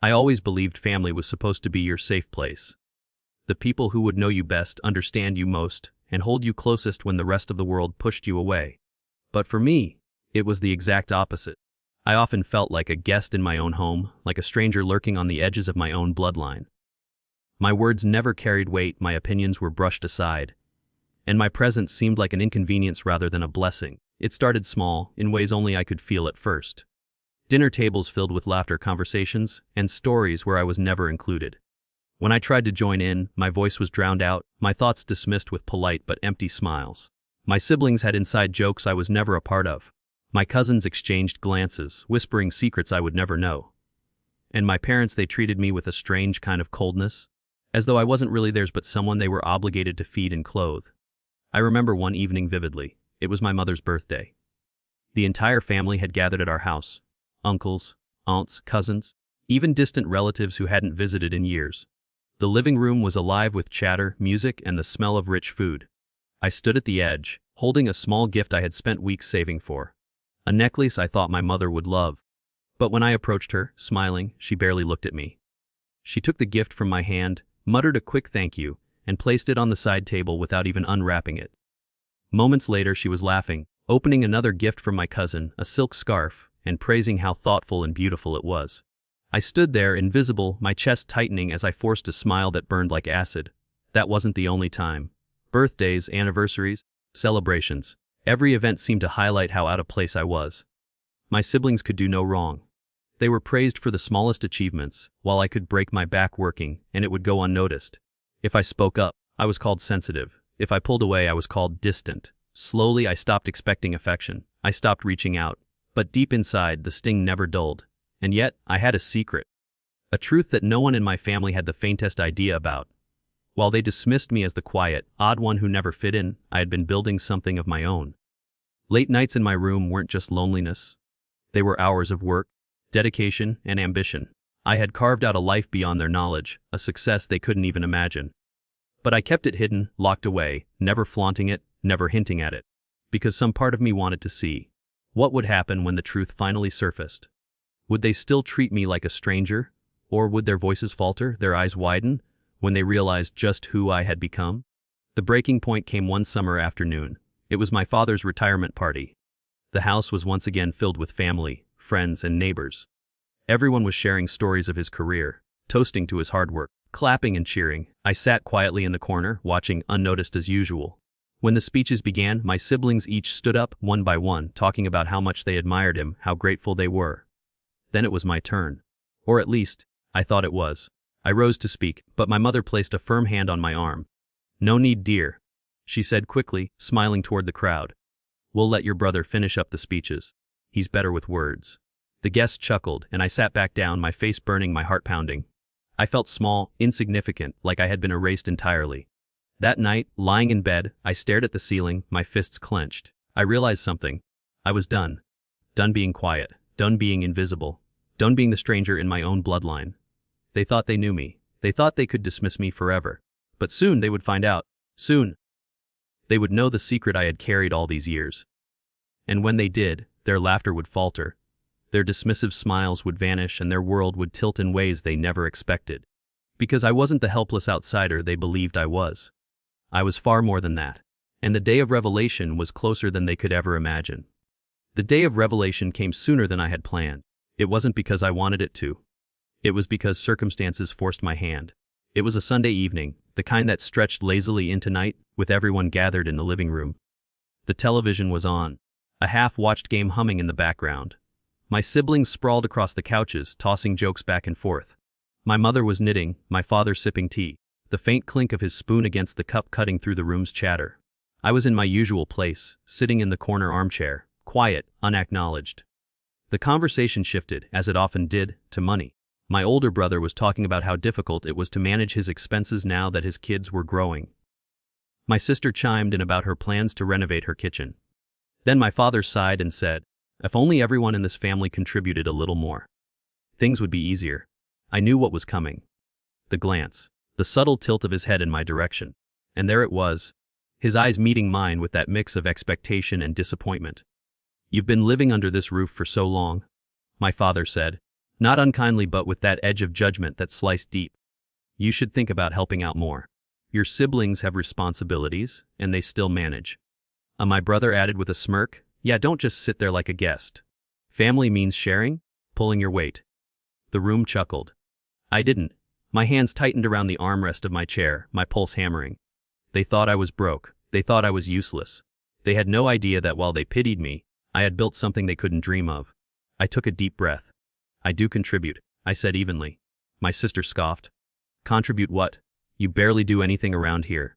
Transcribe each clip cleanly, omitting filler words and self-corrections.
I always believed family was supposed to be your safe place. The people who would know you best, understand you most, and hold you closest when the rest of the world pushed you away. But for me, it was the exact opposite. I often felt like a guest in my own home, like a stranger lurking on the edges of my own bloodline. My words never carried weight, my opinions were brushed aside, and my presence seemed like an inconvenience rather than a blessing. It started small, in ways only I could feel at first. Dinner tables filled with laughter, conversations, and stories where I was never included. When I tried to join in, my voice was drowned out, my thoughts dismissed with polite but empty smiles. My siblings had inside jokes I was never a part of. My cousins exchanged glances, whispering secrets I would never know. And my parents, they treated me with a strange kind of coldness, as though I wasn't really theirs but someone they were obligated to feed and clothe. I remember one evening vividly. It was my mother's birthday. The entire family had gathered at our house. Uncles, aunts, cousins, even distant relatives who hadn't visited in years. The living room was alive with chatter, music, and the smell of rich food. I stood at the edge, holding a small gift I had spent weeks saving for. A necklace I thought my mother would love. But when I approached her, smiling, she barely looked at me. She took the gift from my hand, muttered a quick thank you, and placed it on the side table without even unwrapping it. Moments later she was laughing, opening another gift from my cousin, a silk scarf, and praising how thoughtful and beautiful it was. I stood there, invisible, my chest tightening as I forced a smile that burned like acid. That wasn't the only time. Birthdays, anniversaries, celebrations. Every event seemed to highlight how out of place I was. My siblings could do no wrong. They were praised for the smallest achievements, while I could break my back working, and it would go unnoticed. If I spoke up, I was called sensitive. If I pulled away, I was called distant. Slowly, I stopped expecting affection. I stopped reaching out. But deep inside, the sting never dulled. And yet, I had a secret. A truth that no one in my family had the faintest idea about. While they dismissed me as the quiet, odd one who never fit in, I had been building something of my own. Late nights in my room weren't just loneliness. They were hours of work, dedication, and ambition. I had carved out a life beyond their knowledge, a success they couldn't even imagine. But I kept it hidden, locked away, never flaunting it, never hinting at it. Because some part of me wanted to see. What would happen when the truth finally surfaced? Would they still treat me like a stranger? Or would their voices falter, their eyes widen, when they realized just who I had become? The breaking point came one summer afternoon. It was my father's retirement party. The house was once again filled with family, friends, and neighbors. Everyone was sharing stories of his career, toasting to his hard work, clapping and cheering. I sat quietly in the corner, watching, unnoticed as usual. When the speeches began, my siblings each stood up, one by one, talking about how much they admired him, how grateful they were. Then it was my turn. Or at least, I thought it was. I rose to speak, but my mother placed a firm hand on my arm. "No need, dear," she said quickly, smiling toward the crowd. "We'll let your brother finish up the speeches. He's better with words." The guests chuckled, and I sat back down, my face burning, my heart pounding. I felt small, insignificant, like I had been erased entirely. That night, lying in bed, I stared at the ceiling, my fists clenched. I realized something. I was done. Done being quiet. Done being invisible. Done being the stranger in my own bloodline. They thought they knew me. They thought they could dismiss me forever. But soon they would find out. Soon. They would know the secret I had carried all these years. And when they did, their laughter would falter. Their dismissive smiles would vanish, and their world would tilt in ways they never expected. Because I wasn't the helpless outsider they believed I was. I was far more than that. And the day of revelation was closer than they could ever imagine. The day of revelation came sooner than I had planned. It wasn't because I wanted it to. It was because circumstances forced my hand. It was a Sunday evening, the kind that stretched lazily into night, with everyone gathered in the living room. The television was on, a half-watched game humming in the background. My siblings sprawled across the couches, tossing jokes back and forth. My mother was knitting, my father sipping tea, the faint clink of his spoon against the cup cutting through the room's chatter. I was in my usual place, sitting in the corner armchair, quiet, unacknowledged. The conversation shifted, as it often did, to money. My older brother was talking about how difficult it was to manage his expenses now that his kids were growing. My sister chimed in about her plans to renovate her kitchen. Then my father sighed and said, "If only everyone in this family contributed a little more, things would be easier." I knew what was coming. The glance, the subtle tilt of his head in my direction. And there it was, his eyes meeting mine with that mix of expectation and disappointment. "You've been living under this roof for so long," my father said. Not unkindly, but with that edge of judgment that sliced deep. You should think about helping out more. Your siblings have responsibilities, and they still manage. My brother added with a smirk, yeah, don't just sit there like a guest. Family means sharing, pulling your weight. The room chuckled. I didn't. My hands tightened around the armrest of my chair, my pulse hammering. They thought I was broke. They thought I was useless. They had no idea that while they pitied me, I had built something they couldn't dream of. I took a deep breath. I do contribute, I said evenly. My sister scoffed. Contribute what? You barely do anything around here.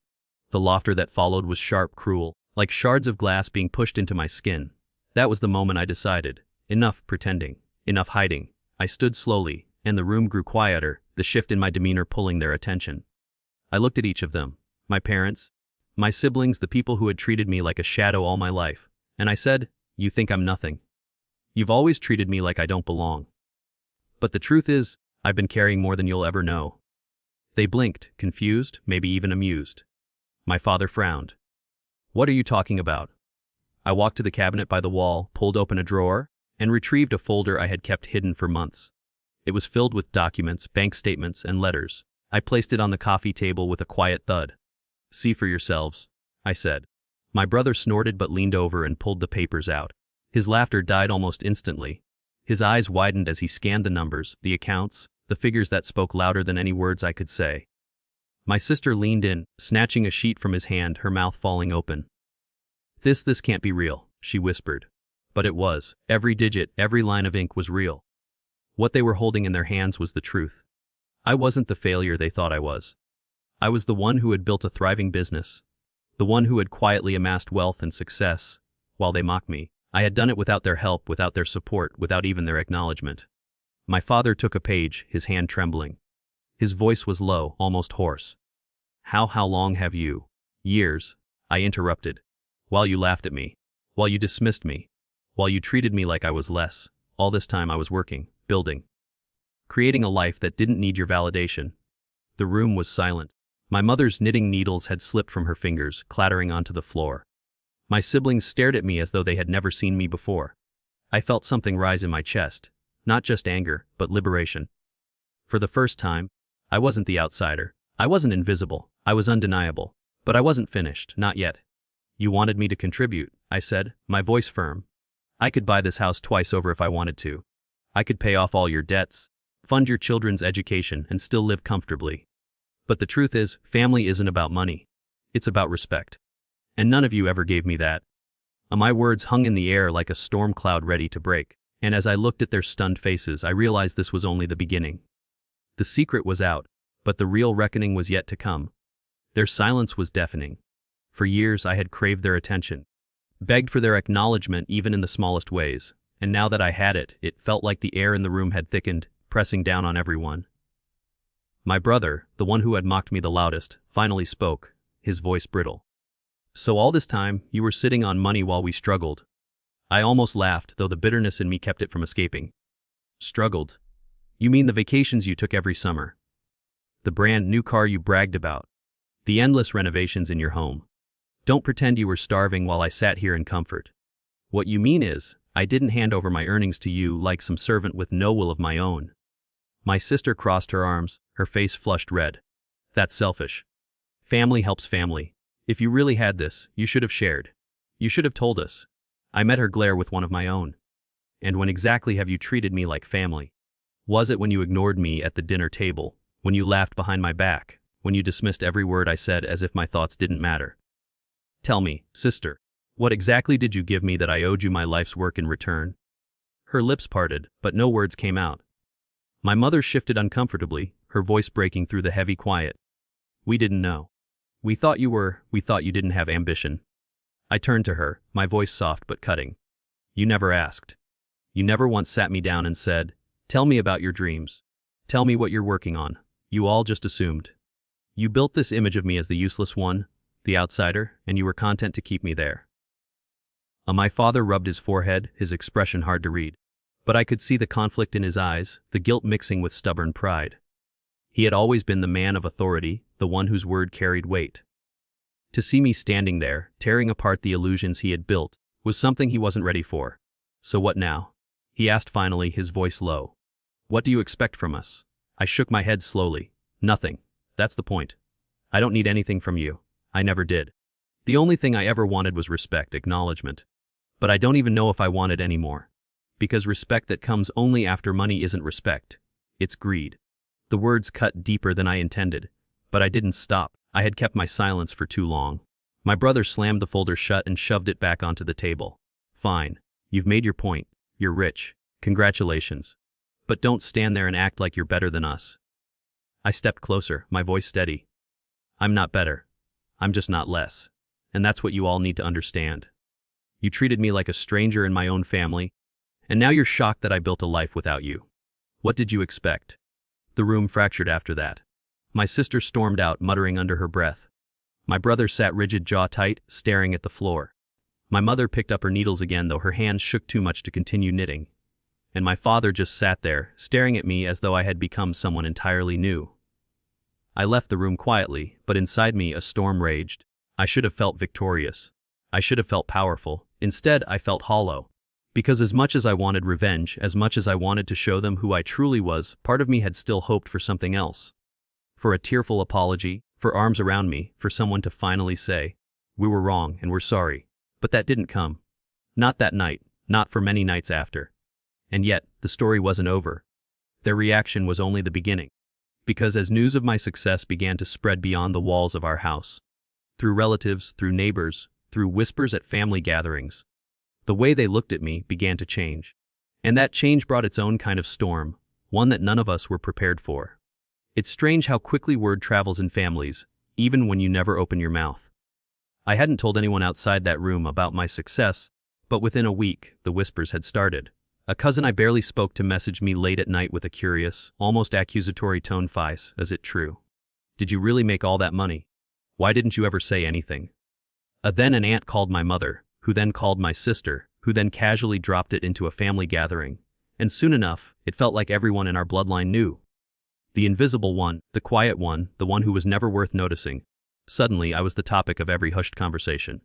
The laughter that followed was sharp, cruel, like shards of glass being pushed into my skin. That was the moment I decided. Enough pretending. Enough hiding. I stood slowly, and the room grew quieter, the shift in my demeanor pulling their attention. I looked at each of them. My parents, my siblings, the people who had treated me like a shadow all my life. And I said, you think I'm nothing. You've always treated me like I don't belong. But the truth is, I've been carrying more than you'll ever know. They blinked, confused, maybe even amused. My father frowned. What are you talking about? I walked to the cabinet by the wall, pulled open a drawer, and retrieved a folder I had kept hidden for months. It was filled with documents, bank statements, and letters. I placed it on the coffee table with a quiet thud. See for yourselves, I said. My brother snorted but leaned over and pulled the papers out. His laughter died almost instantly. His eyes widened as he scanned the numbers, the accounts, the figures that spoke louder than any words I could say. My sister leaned in, snatching a sheet from his hand, her mouth falling open. This can't be real, she whispered. But it was. Every digit, every line of ink was real. What they were holding in their hands was the truth. I wasn't the failure they thought I was. I was the one who had built a thriving business. The one who had quietly amassed wealth and success. While they mocked me, I had done it without their help, without their support, without even their acknowledgement. My father took a page, his hand trembling. His voice was low, almost hoarse. How long have you? Years, I interrupted. While you laughed at me. While you dismissed me. While you treated me like I was less. All this time I was working, building. Creating a life that didn't need your validation. The room was silent. My mother's knitting needles had slipped from her fingers, clattering onto the floor. My siblings stared at me as though they had never seen me before. I felt something rise in my chest. Not just anger, but liberation. For the first time, I wasn't the outsider. I wasn't invisible. I was undeniable. But I wasn't finished, not yet. You wanted me to contribute, I said, my voice firm. I could buy this house twice over if I wanted to. I could pay off all your debts, fund your children's education, and still live comfortably. But the truth is, family isn't about money. It's about respect. And none of you ever gave me that. My words hung in the air like a storm cloud ready to break. And as I looked at their stunned faces, I realized this was only the beginning. The secret was out, but the real reckoning was yet to come. Their silence was deafening. For years I had craved their attention, begged for their acknowledgement even in the smallest ways, and now that I had it, it felt like the air in the room had thickened, pressing down on everyone. My brother, the one who had mocked me the loudest, finally spoke, his voice brittle. So all this time, you were sitting on money while we struggled. I almost laughed, though the bitterness in me kept it from escaping. Struggled? You mean the vacations you took every summer? The brand new car you bragged about? The endless renovations in your home? Don't pretend you were starving while I sat here in comfort. What you mean is, I didn't hand over my earnings to you like some servant with no will of my own. My sister crossed her arms, her face flushed red. That's selfish. Family helps family. If you really had this, you should have shared. You should have told us. I met her glare with one of my own. And when exactly have you treated me like family? Was it when you ignored me at the dinner table, when you laughed behind my back, when you dismissed every word I said as if my thoughts didn't matter? Tell me, sister, what exactly did you give me that I owed you my life's work in return? Her lips parted, but no words came out. My mother shifted uncomfortably, her voice breaking through the heavy quiet. We didn't know. We thought you didn't have ambition. I turned to her, my voice soft but cutting. You never asked. You never once sat me down and said, tell me about your dreams. Tell me what you're working on. You all just assumed. You built this image of me as the useless one, the outsider, and you were content to keep me there. My father rubbed his forehead, his expression hard to read. But I could see the conflict in his eyes, the guilt mixing with stubborn pride. He had always been the man of authority, the one whose word carried weight. To see me standing there, tearing apart the illusions he had built, was something he wasn't ready for. So what now? He asked finally, his voice low. What do you expect from us? I shook my head slowly. Nothing. That's the point. I don't need anything from you. I never did. The only thing I ever wanted was respect, acknowledgement. But I don't even know if I want it anymore. Because respect that comes only after money isn't respect. It's greed. The words cut deeper than I intended. But I didn't stop. I had kept my silence for too long. My brother slammed the folder shut and shoved it back onto the table. Fine. You've made your point. You're rich. Congratulations. But don't stand there and act like you're better than us. I stepped closer, my voice steady. I'm not better. I'm just not less. And that's what you all need to understand. You treated me like a stranger in my own family, and now you're shocked that I built a life without you. What did you expect? The room fractured after that. My sister stormed out, muttering under her breath. My brother sat rigid, jaw tight, staring at the floor. My mother picked up her needles again, though her hands shook too much to continue knitting. And my father just sat there, staring at me as though I had become someone entirely new. I left the room quietly, but inside me a storm raged. I should have felt victorious. I should have felt powerful. Instead, I felt hollow. Because as much as I wanted revenge, as much as I wanted to show them who I truly was, part of me had still hoped for something else. For a tearful apology, for arms around me, for someone to finally say, "We were wrong and we're sorry." But that didn't come. Not that night, not for many nights after. And yet, the story wasn't over. Their reaction was only the beginning. Because as news of my success began to spread beyond the walls of our house, through relatives, through neighbors, through whispers at family gatherings, the way they looked at me began to change. And that change brought its own kind of storm, one that none of us were prepared for. It's strange how quickly word travels in families, even when you never open your mouth. I hadn't told anyone outside that room about my success, but within a week, the whispers had started. A cousin I barely spoke to messaged me late at night with a curious, almost accusatory tone. "Fies, is it true? Did you really make all that money? Why didn't you ever say anything?" Then an aunt called my mother, who then called my sister, who then casually dropped it into a family gathering. And soon enough, it felt like everyone in our bloodline knew. The invisible one, the quiet one, the one who was never worth noticing. Suddenly, I was the topic of every hushed conversation.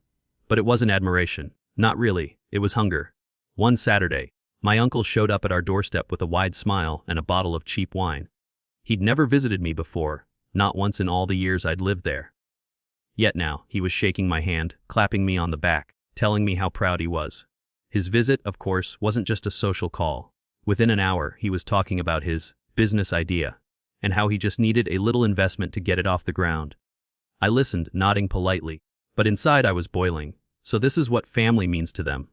But it wasn't admiration. Not really. It was hunger. One Saturday, my uncle showed up at our doorstep with a wide smile and a bottle of cheap wine. He'd never visited me before, not once in all the years I'd lived there. Yet now, he was shaking my hand, clapping me on the back, telling me how proud he was. His visit, of course, wasn't just a social call. Within an hour, he was talking about his business idea, and how he just needed a little investment to get it off the ground. I listened, nodding politely, but inside I was boiling. So this is what family means to them.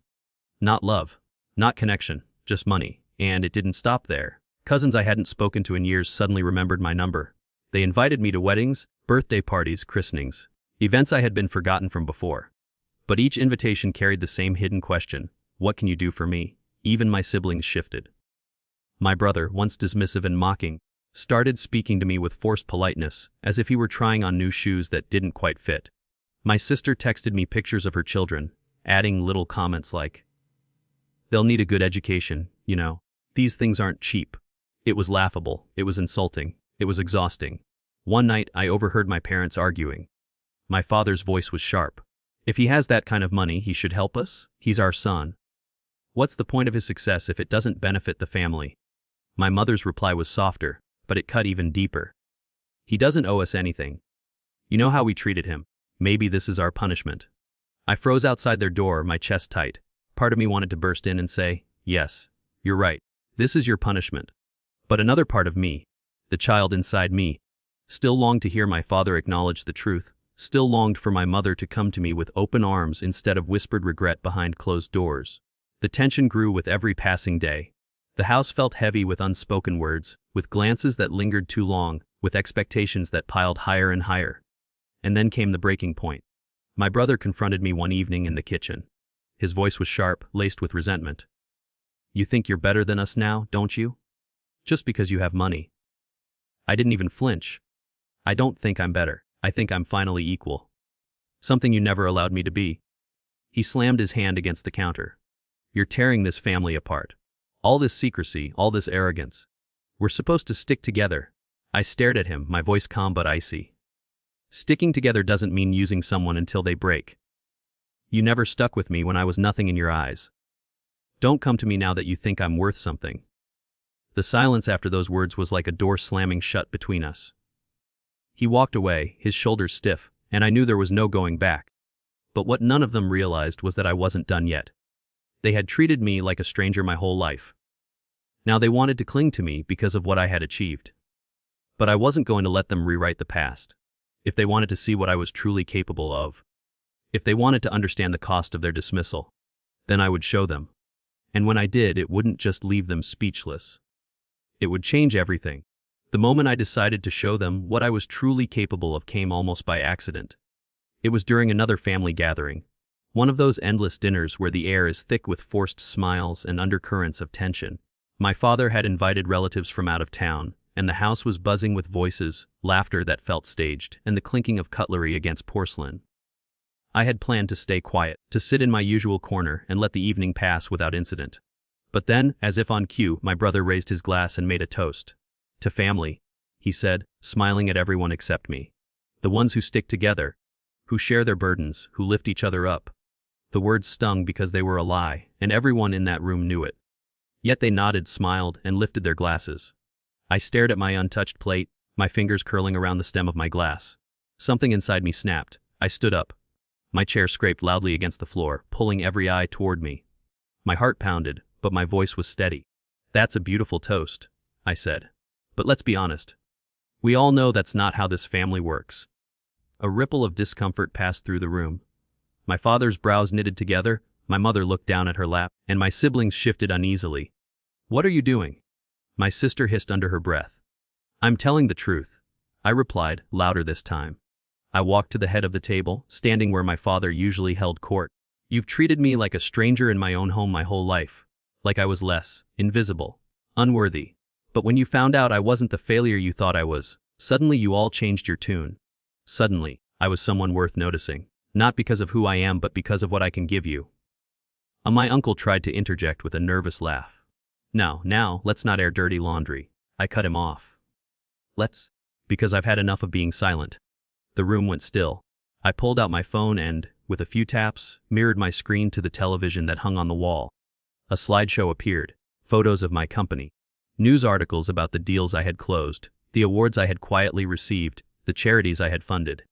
Not love. Not connection, just money. And it didn't stop there. Cousins I hadn't spoken to in years suddenly remembered my number. They invited me to weddings, birthday parties, christenings, events I had been forgotten from before. But each invitation carried the same hidden question: what can you do for me? Even my siblings shifted. My brother, once dismissive and mocking, started speaking to me with forced politeness, as if he were trying on new shoes that didn't quite fit. My sister texted me pictures of her children, adding little comments like, "They'll need a good education, you know. These things aren't cheap." It was laughable, it was insulting, it was exhausting. One night, I overheard my parents arguing. My father's voice was sharp. "If he has that kind of money, he should help us? He's our son. What's the point of his success if it doesn't benefit the family?" My mother's reply was softer, but it cut even deeper. "He doesn't owe us anything. You know how we treated him. Maybe this is our punishment." I froze outside their door, my chest tight. Part of me wanted to burst in and say, "Yes, you're right. This is your punishment." But another part of me, the child inside me, still longed to hear my father acknowledge the truth, still longed for my mother to come to me with open arms instead of whispered regret behind closed doors. The tension grew with every passing day. The house felt heavy with unspoken words, with glances that lingered too long, with expectations that piled higher and higher. And then came the breaking point. My brother confronted me one evening in the kitchen. His voice was sharp, laced with resentment. "You think you're better than us now, don't you? Just because you have money." I didn't even flinch. "I don't think I'm better. I think I'm finally equal. Something you never allowed me to be." He slammed his hand against the counter. "You're tearing this family apart. All this secrecy, all this arrogance. We're supposed to stick together." I stared at him, my voice calm but icy. "Sticking together doesn't mean using someone until they break. You never stuck with me when I was nothing in your eyes. Don't come to me now that you think I'm worth something." The silence after those words was like a door slamming shut between us. He walked away, his shoulders stiff, and I knew there was no going back. But what none of them realized was that I wasn't done yet. They had treated me like a stranger my whole life. Now they wanted to cling to me because of what I had achieved. But I wasn't going to let them rewrite the past. If they wanted to see what I was truly capable of, if they wanted to understand the cost of their dismissal, then I would show them. And when I did, it wouldn't just leave them speechless. It would change everything. The moment I decided to show them what I was truly capable of came almost by accident. It was during another family gathering, one of those endless dinners where the air is thick with forced smiles and undercurrents of tension. My father had invited relatives from out of town, and the house was buzzing with voices, laughter that felt staged, and the clinking of cutlery against porcelain. I had planned to stay quiet, to sit in my usual corner and let the evening pass without incident. But then, as if on cue, my brother raised his glass and made a toast. "To family," he said, smiling at everyone except me. "The ones who stick together, who share their burdens, who lift each other up." The words stung because they were a lie, and everyone in that room knew it. Yet they nodded, smiled, and lifted their glasses. I stared at my untouched plate, my fingers curling around the stem of my glass. Something inside me snapped. I stood up. My chair scraped loudly against the floor, pulling every eye toward me. My heart pounded, but my voice was steady. "That's a beautiful toast," I said. "But let's be honest. We all know that's not how this family works." A ripple of discomfort passed through the room. My father's brows knitted together, my mother looked down at her lap, and my siblings shifted uneasily. "What are you doing?" my sister hissed under her breath. "I'm telling the truth," I replied, louder this time. I walked to the head of the table, standing where my father usually held court. "You've treated me like a stranger in my own home my whole life. Like I was less, invisible, unworthy. But when you found out I wasn't the failure you thought I was, suddenly you all changed your tune. Suddenly, I was someone worth noticing. Not because of who I am, but because of what I can give you." My uncle tried to interject with a nervous laugh. Now, let's not air dirty laundry." I cut him off. "Let's, because I've had enough of being silent." The room went still. I pulled out my phone and, with a few taps, mirrored my screen to the television that hung on the wall. A slideshow appeared, photos of my company, news articles about the deals I had closed, the awards I had quietly received, the charities I had funded.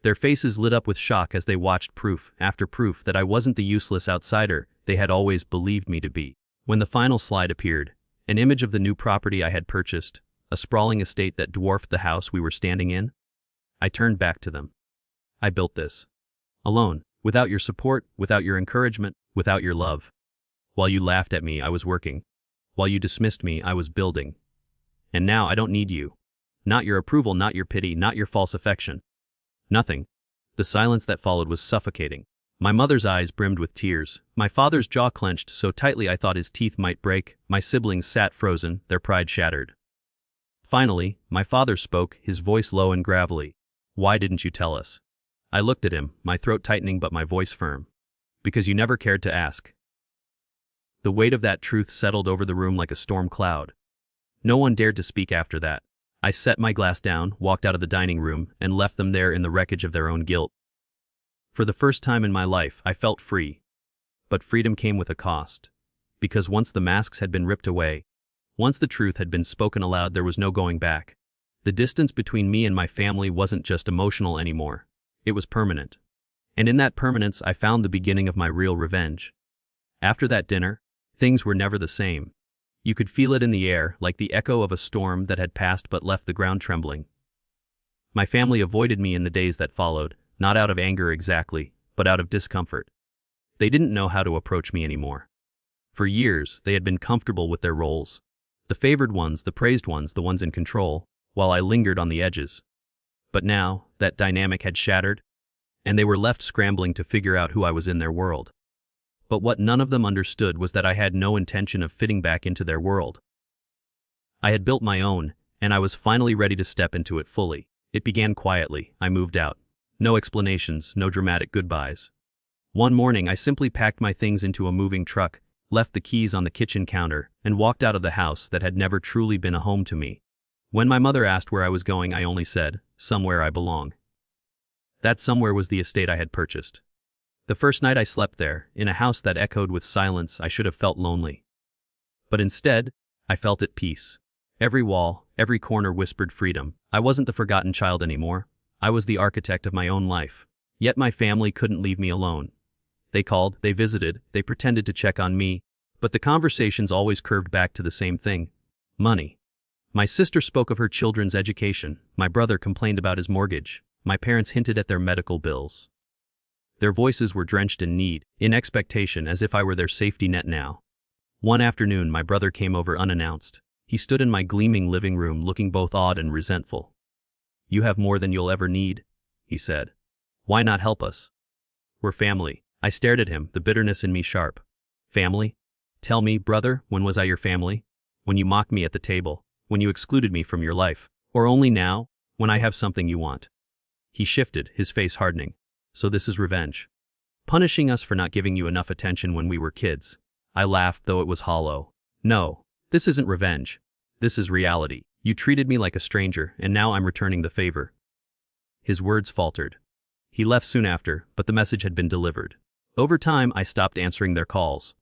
Their faces lit up with shock as they watched proof after proof that I wasn't the useless outsider they had always believed me to be. When the final slide appeared, an image of the new property I had purchased, a sprawling estate that dwarfed the house we were standing in, I turned back to them. "I built this. Alone, without your support, without your encouragement, without your love. While you laughed at me, I was working. While you dismissed me, I was building. And now I don't need you. Not your approval, not your pity, not your false affection. Nothing." The silence that followed was suffocating. My mother's eyes brimmed with tears. My father's jaw clenched so tightly I thought his teeth might break. My siblings sat frozen, their pride shattered. Finally, my father spoke, his voice low and gravelly. "Why didn't you tell us?" I looked at him, my throat tightening but my voice firm. "Because you never cared to ask." The weight of that truth settled over the room like a storm cloud. No one dared to speak after that. I set my glass down, walked out of the dining room, and left them there in the wreckage of their own guilt. For the first time in my life, I felt free. But freedom came with a cost. Because once the masks had been ripped away, once the truth had been spoken aloud, there was no going back. The distance between me and my family wasn't just emotional anymore. It was permanent. And in that permanence, I found the beginning of my real revenge. After that dinner, things were never the same. You could feel it in the air, like the echo of a storm that had passed but left the ground trembling. My family avoided me in the days that followed, not out of anger exactly, but out of discomfort. They didn't know how to approach me anymore. For years, they had been comfortable with their roles. The favored ones, the praised ones, the ones in control, while I lingered on the edges. But now, that dynamic had shattered, and they were left scrambling to figure out who I was in their world. But what none of them understood was that I had no intention of fitting back into their world. I had built my own, and I was finally ready to step into it fully. It began quietly. I moved out. No explanations, no dramatic goodbyes. One morning I simply packed my things into a moving truck, left the keys on the kitchen counter, and walked out of the house that had never truly been a home to me. When my mother asked where I was going, I only said, "Somewhere I belong." That somewhere was the estate I had purchased. The first night I slept there, in a house that echoed with silence, I should have felt lonely. But instead, I felt at peace. Every wall, every corner whispered freedom. I wasn't the forgotten child anymore. I was the architect of my own life. Yet my family couldn't leave me alone. They called, they visited, they pretended to check on me, but the conversations always curved back to the same thing: money. My sister spoke of her children's education, my brother complained about his mortgage, my parents hinted at their medical bills. Their voices were drenched in need, in expectation, as if I were their safety net now. One afternoon my brother came over unannounced. He stood in my gleaming living room looking both awed and resentful. "You have more than you'll ever need," he said. "Why not help us? We're family." I stared at him, the bitterness in me sharp. Family? Tell me, brother, when was I your family? When you mocked me at the table, when you excluded me from your life, or only now, when I have something you want? He shifted, his face hardening. "So this is revenge? Punishing us for not giving you enough attention when we were kids?" I laughed, though it was hollow. "No, this isn't revenge. This is reality. You treated me like a stranger, and now I'm returning the favor." His words faltered. He left soon after, but the message had been delivered. Over time, I stopped answering their calls.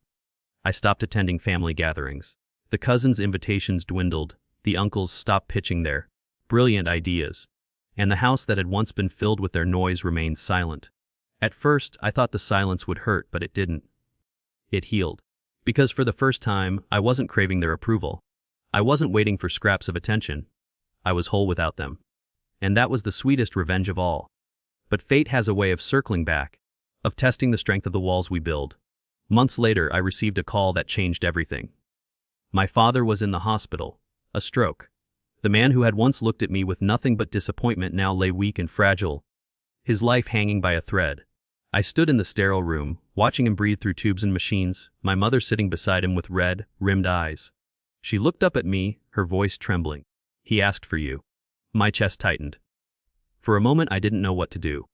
I stopped attending family gatherings. The cousins' invitations dwindled, the uncles stopped pitching their brilliant ideas, and the house that had once been filled with their noise remained silent. At first, I thought the silence would hurt, but it didn't. It healed. Because for the first time, I wasn't craving their approval. I wasn't waiting for scraps of attention. I was whole without them. And that was the sweetest revenge of all. But fate has a way of circling back, of testing the strength of the walls we build. Months later, I received a call that changed everything. My father was in the hospital. A stroke. The man who had once looked at me with nothing but disappointment now lay weak and fragile, his life hanging by a thread. I stood in the sterile room, watching him breathe through tubes and machines, my mother sitting beside him with red, rimmed eyes. She looked up at me, her voice trembling. "He asked for you." My chest tightened. For a moment I didn't know what to do.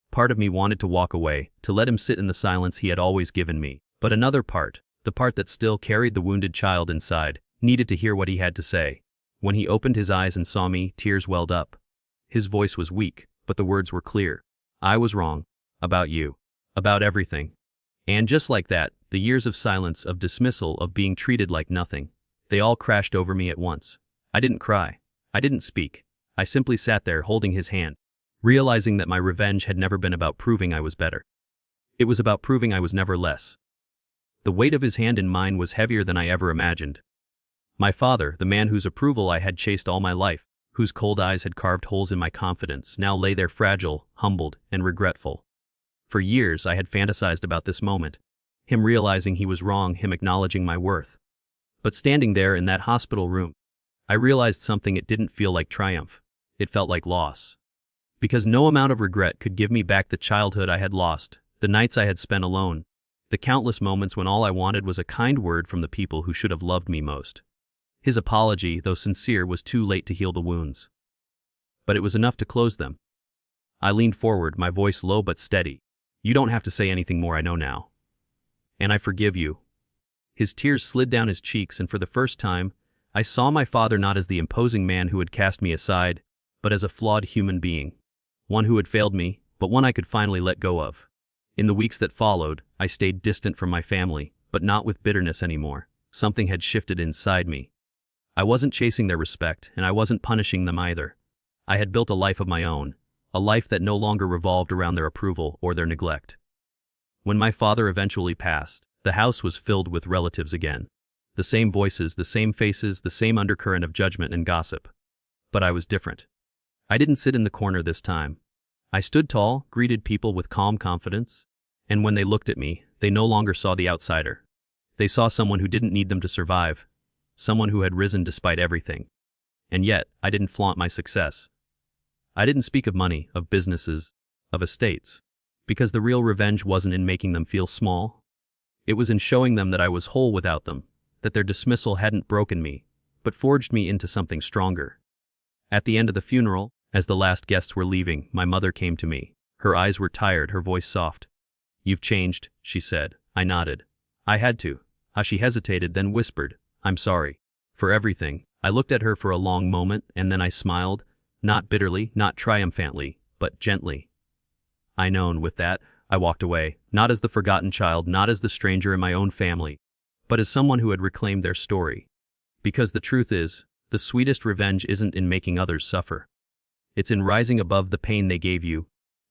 Part of me wanted to walk away, to let him sit in the silence he had always given me. But another part, the part that still carried the wounded child inside, needed to hear what he had to say. When he opened his eyes and saw me, tears welled up. His voice was weak, but the words were clear. "I was wrong. About you. About everything." And just like that, the years of silence, of dismissal, of being treated like nothing, they all crashed over me at once. I didn't cry. I didn't speak. I simply sat there holding his hand, realizing that my revenge had never been about proving I was better. It was about proving I was never less. The weight of his hand in mine was heavier than I ever imagined. My father, the man whose approval I had chased all my life, whose cold eyes had carved holes in my confidence, now lay there fragile, humbled, and regretful. For years I had fantasized about this moment, him realizing he was wrong, him acknowledging my worth. But standing there in that hospital room, I realized something. It didn't feel like triumph. It felt like loss. Because no amount of regret could give me back the childhood I had lost, the nights I had spent alone, the countless moments when all I wanted was a kind word from the people who should have loved me most. His apology, though sincere, was too late to heal the wounds. But it was enough to close them. I leaned forward, my voice low but steady. "You don't have to say anything more, I know now. And I forgive you." His tears slid down his cheeks, and for the first time, I saw my father not as the imposing man who had cast me aside, but as a flawed human being. One who had failed me, but one I could finally let go of. In the weeks that followed, I stayed distant from my family, but not with bitterness anymore. Something had shifted inside me. I wasn't chasing their respect, and I wasn't punishing them either. I had built a life of my own, a life that no longer revolved around their approval or their neglect. When my father eventually passed, the house was filled with relatives again. The same voices, the same faces, the same undercurrent of judgment and gossip. But I was different. I didn't sit in the corner this time. I stood tall, greeted people with calm confidence, and when they looked at me, they no longer saw the outsider. They saw someone who didn't need them to survive, someone who had risen despite everything. And yet, I didn't flaunt my success. I didn't speak of money, of businesses, of estates, because the real revenge wasn't in making them feel small. It was in showing them that I was whole without them, that their dismissal hadn't broken me, but forged me into something stronger. At the end of the funeral, as the last guests were leaving, my mother came to me. Her eyes were tired, her voice soft. "You've changed," she said. I nodded. I had to. She hesitated, then whispered, "I'm sorry. For everything." I looked at her for a long moment, and then I smiled, not bitterly, not triumphantly, but gently. I know, and with that, I walked away, not as the forgotten child, not as the stranger in my own family, but as someone who had reclaimed their story. Because the truth is, the sweetest revenge isn't in making others suffer. It's in rising above the pain they gave you,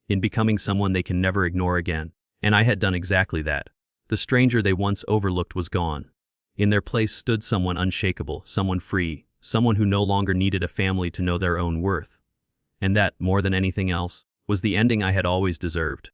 in becoming someone they can never ignore again. And I had done exactly that. The stranger they once overlooked was gone. In their place stood someone unshakable, someone free, someone who no longer needed a family to know their own worth. And that, more than anything else, was the ending I had always deserved.